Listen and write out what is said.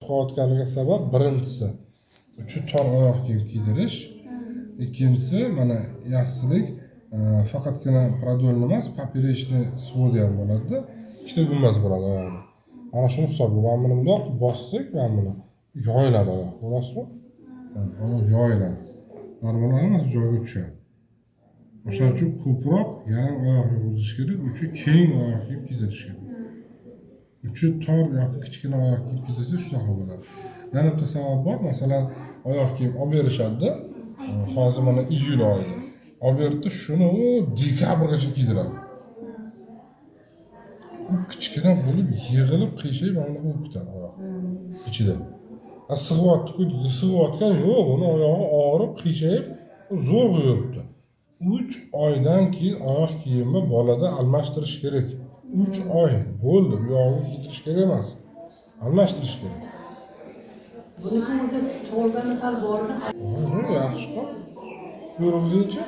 qolayotganiga sabab birinchisi uchi tor oyoq kiyim kiydirish, ikkinchisi mana yassilik faqatgina prodolni emas, poperechniy svodi ham bo'ladi, ikkita gumbaz bo'ladi oyog'ida. Ana shuni hisobga mana buni bundoq bossak, mana buni yoyiladi oyoq, ko'rasizmi? Oyoq yoyiladi. Normal emas, joyiga tushadi. O'shaning uchun ko'proq yalang oyoq yurgizish kerak, uchi keng oyoq kiyim kiydirish kerak. Uchi tor yoki kichkina oyoq kiyim kiydirsa shunaqa bo'ladi. Yana bitta savol bor, masalan, oyoq kiyim olib berishadi. Hozir mana iyul oyida. Olib berdi, shuni dekabrgacha kiydiradi. U kichkina bo'lib, yig'ilib, qiyshayib mana bo'lib ketadi oyoq ichida. Sig'yapti-ku, sig'yotgan yo'q, uni oyog'i og'rib, qiyshayib, zo'rg'a yuribdi. 3 oydan keyin oyoq kiyimni bolada almashtirish kerak. 3 oy bo'ldi, u yog'iga kiydirish kerak emas. Almashtirish kerak. Buniki o'zi to'lgani sal bordi. Yaxshi qol. Yurg'izingchi.